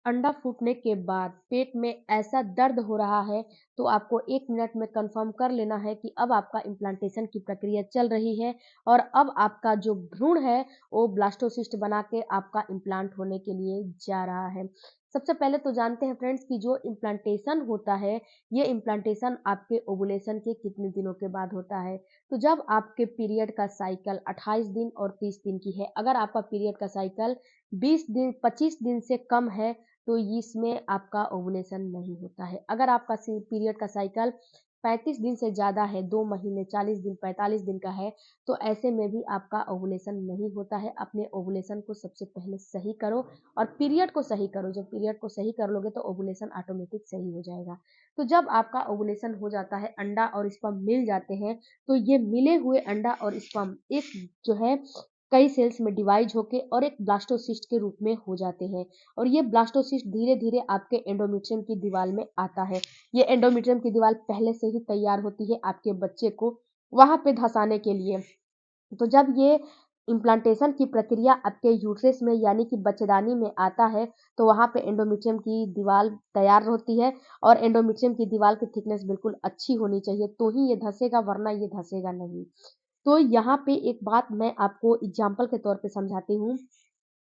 अंडा फूटने के बाद पेट में ऐसा दर्द हो रहा है, तो आपको 1 मिनट में कंफर्म कर लेना है कि अब आपका इम्प्लांटेशन की प्रक्रिया चल रही है और अब आपका जो भ्रूण है, वो ब्लास्टोसिस्ट बना के आपका इम्प्लांट होने के लिए जा रहा है। सबसे पहले तो जानते हैं फ्रेंड्स कि जो इम्प्लांटेशन होता है, ये इम्प्लांटेशन आपके ओवुलेशन के कितने दिनों के बाद होता है। तो जब आपके पीरियड का साइकिल 28 दिन और 30 दिन की है, अगर आपका पीरियड का साइकिल 20 दिन 25 दिन से कम है, तो इसमें आपका ओवुलेशन नहीं होता है। अगर आपका पीरियड का साइकिल 35 दिन से ज़्यादा है, 2 महीने 40 दिन 45 दिन का है, तो ऐसे में भी आपका ओवुलेशन नहीं होता है। अपने ओवुलेशन को सबसे पहले सही करो और पीरियड को सही करो। जब पीरियड को सही कर लोगे तो ओवुलेशन ऑटोमेटिक सही हो जाएगा। तो जब आपका ओवुलेशन हो जाता है, अंडा और स्पर्म मिल जाते हैं, तो ये मिले हुए अंडा और स्पर्म एक जो है कई सेल्स में डिवाइड होके और एक ब्लास्टोसिस्ट के रूप में हो जाते हैं। और ये ब्लास्टोसिस्ट धीरे-धीरे आपके एंडोमेट्रियम की दीवार में आता है। ये एंडोमेट्रियम की दीवार पहले से ही तैयार होती है आपके बच्चे को वहाँ पे धँसाने के लिए। तो जब ये इम्प्लांटेशन की प्रक्रिया आपके यूट्रस में यानी कि बच्चेदानी में आता है, तो वहाँ पे एंडोमेट्रियम की दीवार तैयार होती है और एंडोमेट्रियम की दीवार की थिकनेस बिल्कुल अच्छी होनी चाहिए, तो ही ये धँसेगा वरना ये धँसेगा नहीं। तो यहाँ पे एक बात मैं आपको एग्ज़ाम्पल के तौर पे समझाती हूँ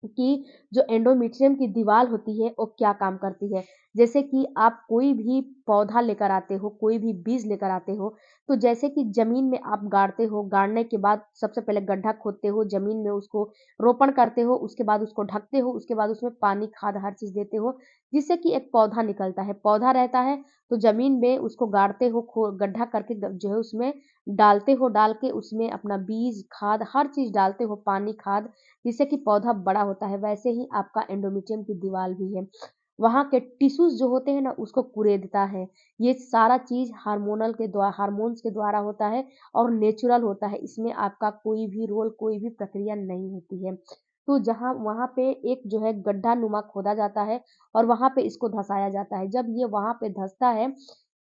कि जो एंडोमेट्रियम की दीवार होती है वो क्या काम करती है। जैसे कि आप कोई भी पौधा लेकर आते हो, कोई भी बीज लेकर आते हो, तो जैसे कि ज़मीन में आप गाड़ते हो, गाड़ने के बाद सबसे पहले गड्ढा खोदते हो, ज़मीन में उसको रोपण करते हो, उसके बाद उसको ढकते हो, उसके बाद उसमें पानी, खाद हर चीज़ देते हो, जिससे कि एक पौधा निकलता है। पौधा रहता है तो ज़मीन में उसको गाड़ते हो, गड्ढा करके जो है उसमें डालते हो, डाल के उसमें अपना बीज, खाद हर चीज़ डालते हो, पानी, खाद जिससे कि पौधा बड़ा होता है। वैसे ही आपका एंडोमेट्रियम की दीवार भी है। वहाँ के टिश्यूज़ जो होते हैं ना उसको कुरेदता है। ये सारा चीज़ हार्मोन्स के द्वारा होता है और नेचुरल होता है। इसमें आपका कोई भी रोल, कोई भी प्रक्रिया नहीं होती है। तो जहाँ वहाँ पे एक जो है गड्ढा-नुमा खोदा जाता है और वहाँ पे इसको धँसाया जाता है। जब ये वहाँ पे धँसता है,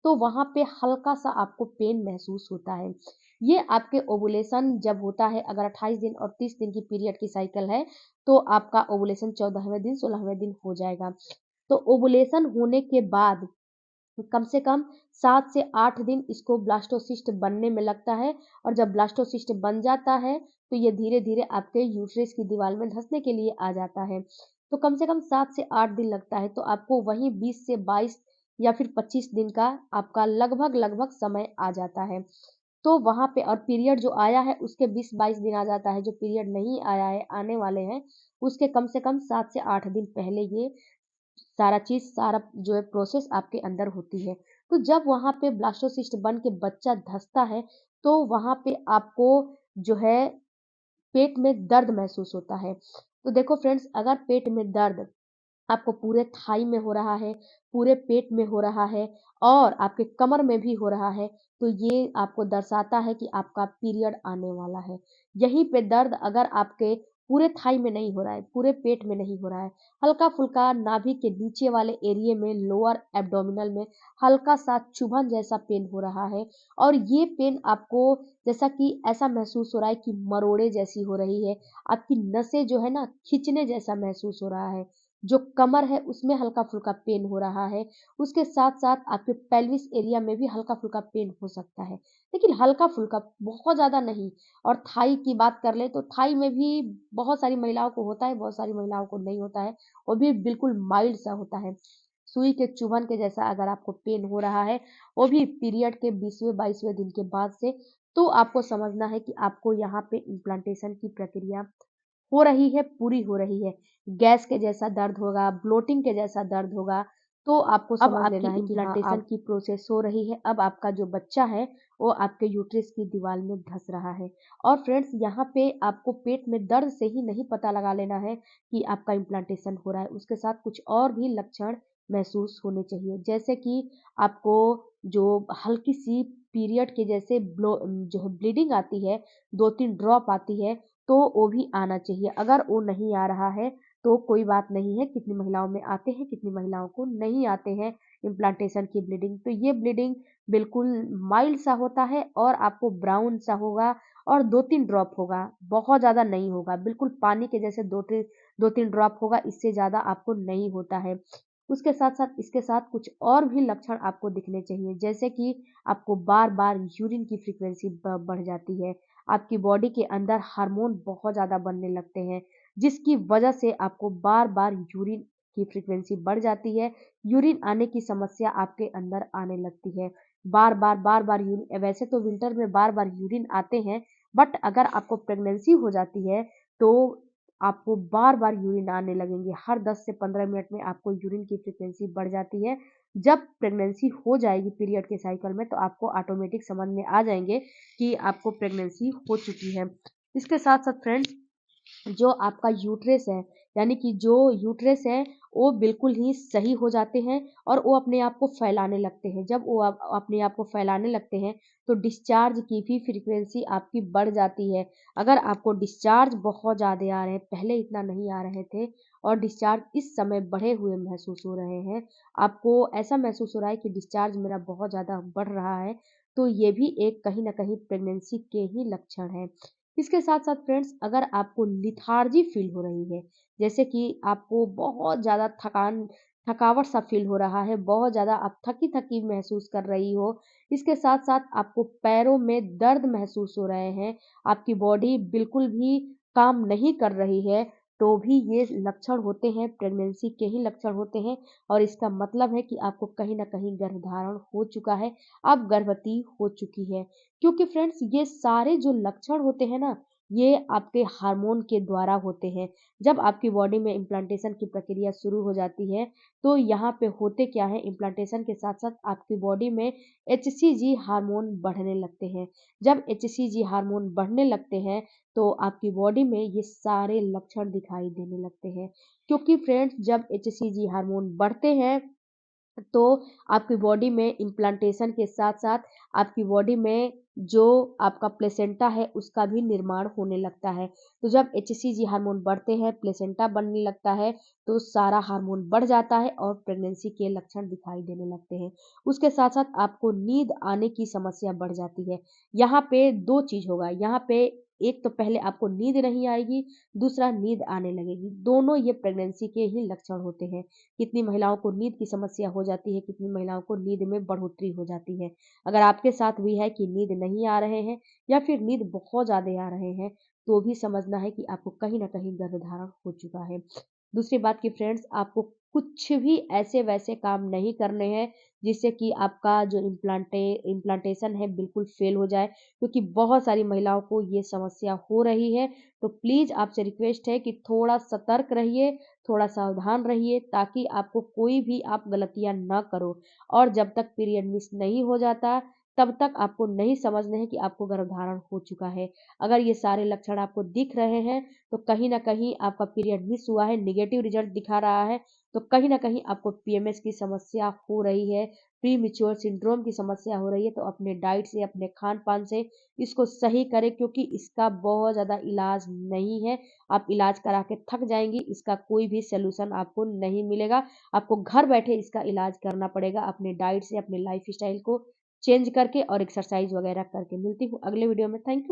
तो वहाँ पे हल्का-सा आपको पेन महसूस होता है। ये आपके ओवुलेशन जब होता है, अगर 28 दिन और 30 दिन की पीरियड की साइकिल है, तो आपका ओवुलेशन 14वें दिन, 16वें दिन हो जाएगा। तो ओवुलेशन होने के बाद कम से कम 7 से 8 दिन इसको ब्लास्टोसिस्ट बनने में लगता है और जब ब्लास्टोसिस्ट बन जाता है, तो ये धीरे-धीरे आपके यूट्रस की दीवार में धँसने के लिए आ जाता है। तो कम से कम 7 से 8 दिन लगता है, तो आपको वहीं 20 से 22 या फिर 25 दिन का आपका लगभग-लगभग समय आ जाता है। तो वहाँ पे और पीरियड जो आया है उसके 20-22 दिन आ जाता है, जो पीरियड नहीं आया है, आने वाले हैं, उसके कम से कम 7 से 8 दिन पहले ये सारा जो है प्रोसेस आपके अंदर होती है। तो जब वहाँ पे ब्लास्टोसिस्ट बन के बच्चा धँसता है, तो वहाँ पे आपको जो है पेट में दर्द महसूस होता है। तो देखो फ्रेंड्स, अगर पेट में दर्द आपको पूरे थाई में हो रहा है, पूरे पेट में हो रहा है और आपके कमर में भी हो रहा है, तो ये आपको दर्शाता है कि आपका पीरियड आने वाला है। यहीं पे दर्द अगर आपके पूरे थाई में नहीं हो रहा है, पूरे पेट में नहीं हो रहा है, हल्का-फुल्का नाभि के नीचे वाले एरिये में, लोअर एब्डोमिनल में हल्का-सा चुभन जैसा पेन हो रहा है और ये पेन आपको जैसा कि ऐसा महसूस हो रहा है कि मरोड़े जैसी हो रही है, आपकी नसें जो है ना खींचने जैसा महसूस हो रहा है। जो कमर है उसमें हल्का-फुल्का पेन हो रहा है, उसके साथ-साथ आपके पेल्विस एरिया में भी हल्का-फुल्का पेन हो सकता है, लेकिन हल्का-फुल्का, बहुत ज़्यादा नहीं। और थाई की बात कर लें तो थाई में भी बहुत सारी महिलाओं को होता है, बहुत सारी महिलाओं को नहीं होता है, वो भी बिल्कुल माइल्ड सा होता है। सुई के चुभन के जैसा अगर आपको पेन हो रहा है, वो भी पीरियड के 20वें-22वें दिन के बाद से, तो आपको समझना है कि आपको यहाँ पे इम्प्लांटेशन की प्रक्रिया हो रही है, पूरी हो रही है। गैस के जैसा दर्द होगा, ब्लोटिंग के जैसा दर्द होगा, तो आपको अब समझ लेना है कि हाँ, इम्प्लांटेशन की प्रोसेस हो रही है। अब आपका जो बच्चा है, वो आपके यूट्रस की दीवार में धँस रहा है। और फ्रेंड्स, यहाँ पे आपको पेट में दर्द से ही नहीं पता लगा लेना है कि आपका इम्प्लांटेशन हो रहा है, उसके साथ कुछ और भी लक्षण महसूस होने चाहिए। जैसे कि आपको जो हल्की-सी पीरियड के जैसे जो है ब्लीडिंग आती है, 2-3 ड्रॉप आती है, तो वो भी आना चाहिए। अगर वो नहीं आ रहा है, तो कोई बात नहीं है, कितनी महिलाओं में आते हैं, कितनी महिलाओं को नहीं आते हैं इम्प्लांटेशन की ब्लीडिंग। तो ये ब्लीडिंग बिल्कुल माइल्ड सा होता है और आपको ब्राउन सा होगा और 2-3 ड्रॉप होगा, बहुत ज़्यादा नहीं होगा। बिल्कुल पानी के जैसे 2-3 ड्रॉप होगा, इससे ज़्यादा आपको नहीं होता है। उसके साथ-साथ इसके साथ कुछ और भी लक्षण आपको दिखने चाहिए, जैसे कि आपको बार-बार यूरिन की फ्रीक्वेंसी ब बढ़ जाती है, आपकी बॉडी के अंदर हार्मोन बहुत ज़्यादा बनने लगते हैं, जिसकी वजह से आपको बार-बार यूरिन की फ्रीक्वेंसी बढ़ जाती है, यूरिन आने की समस्या आपके अंदर आने लगती है। बार-बार यूरिन वैसे तो विंटर में बार-बार यूरिन आते हैं, बट अगर आपको प्रेगनेंसी हो जाती है, तो आपको बार-बार यूरिन आने लगेंगे। हर 10 से 15 मिनट में आपको यूरिन की फ्रीक्वेंसी बढ़ जाती है। जब प्रेगनेंसी हो जाएगी पीरियड के साइकिल में, तो आपको ऑटोमेटिक समझ में आ जाएँगे कि आपको प्रेगनेंसी हो चुकी है। इसके साथ-साथ फ्रेंड्स, जो आपका यूट्रस है, यानी कि जो यूट्रस है, वो बिल्कुल ही सही हो जाते हैं और वो अपने आप को फैलाने लगते हैं। जब वो अपने आप को फैलाने लगते हैं, तो डिस्चार्ज की भी फ्रीक्वेंसी आपकी बढ़ जाती है। अगर आपको डिस्चार्ज बहुत ज़्यादा आ रहे हैं, पहले इतना नहीं आ रहे थे और डिस्चार्ज इस समय बढ़े हुए महसूस हो रहे हैं, आपको ऐसा महसूस हो रहा है कि डिस्चार्ज मेरा बहुत ज़्यादा बढ़ रहा है, तो ये भी एक कहीं न कहीं प्रेगनेंसी के ही लक्षण हैं। इसके साथ-साथ फ्रेंड्स, अगर आपको लेथार्जी फ़ील हो रही है, जैसे कि आपको बहुत ज़्यादा थकावट सा फ़ील हो रहा है, बहुत ज़्यादा आप थकी-थकी महसूस कर रही हो, इसके साथ-साथ आपको पैरों में दर्द महसूस हो रहे हैं, आपकी बॉडी बिल्कुल भी काम नहीं कर रही है, तो भी ये लक्षण होते हैं, प्रेगनेंसी के ही लक्षण होते हैं और इसका मतलब है कि आपको कहीं न कहीं गर्भधारण हो चुका है, आप गर्भवती हो चुकी हैं। क्योंकि फ्रेंड्स, ये सारे जो लक्षण होते हैं ना, ये आपके हार्मोन के द्वारा होते हैं। जब आपकी बॉडी में इम्प्लांटेशन की प्रक्रिया शुरू हो जाती है, तो यहाँ पे होते क्या है, इम्प्लांटेशन के साथ-साथ आपकी बॉडी में एचसीजी हार्मोन बढ़ने लगते हैं। जब एचसीजी हार्मोन बढ़ने लगते हैं, तो आपकी बॉडी में ये सारे लक्षण दिखाई देने लगते हैं। क्योंकि फ्रेंड्स, जब एचसीजी हार्मोन बढ़ते हैं, तो आपकी बॉडी में इम्प्लांटेशन के साथ-साथ आपकी बॉडी में जो आपका प्लेसेंटा है, उसका भी निर्माण होने लगता है। तो जब एचसीजी हार्मोन बढ़ते हैं, प्लेसेंटा बनने लगता है, तो सारा हार्मोन बढ़ जाता है और प्रेगनेंसी के लक्षण दिखाई देने लगते हैं। उसके साथ-साथ आपको नींद आने की समस्या बढ़ जाती है। यहाँ पे 2 चीज़ होगा, यहाँ पे एक तो पहले आपको नींद नहीं आएगी, दूसरा नींद आने लगेगी। दोनों ये प्रेगनेंसी के ही लक्षण होते हैं। कितनी महिलाओं को नींद की समस्या हो जाती है, कितनी महिलाओं को नींद में बढ़ोतरी हो जाती है। अगर आपके साथ भी है कि नींद नहीं आ रहे हैं या फिर नींद बहुत ज़्यादा आ रहे हैं, तो भी समझना है कि आपको कहीं न कहीं गर्भधारण हो चुका है। दूसरी बात कि फ्रेंड्स, आपको कुछ भी ऐसे-वैसे काम नहीं करने हैं, जिससे कि आपका जो इम्प्लांटेशन है बिल्कुल फ़ेल हो जाए, क्योंकि बहुत सारी महिलाओं को ये समस्या हो रही है। तो प्लीज़ आपसे रिक्वेस्ट है कि थोड़ा सतर्क रहिए, थोड़ा सावधान रहिए, ताकि आपको कोई भी आप गलतियाँ ना करो और जब तक पीरियड मिस नहीं हो जाता, तब तक आपको नहीं समझना है कि आपको गर्भधारण हो चुका है। अगर ये सारे लक्षण आपको दिख रहे हैं, तो कहीं न कहीं आपका पीरियड मिस हुआ है, नेगेटिव रिज़ल्ट दिखा रहा है, तो कहीं न कहीं आपको पीएमएस की समस्या हो रही है, प्रीमैच्योर सिंड्रोम की समस्या हो रही है, तो अपने डाइट से, अपने खान-पान से इसको सही करें, क्योंकि इसका बहुत ज़्यादा इलाज नहीं है। आप इलाज करा के थक जाएँगी, इसका कोई भी सॉल्यूशन आपको नहीं मिलेगा। आपको घर बैठे इसका इलाज करना पड़ेगा, अपने डाइट से, अपने लाइफ़स्टाइल को चेंज करके और एक्सरसाइज़ वगैरह करके। मिलती हूँ अगले वीडियो में। Thank you.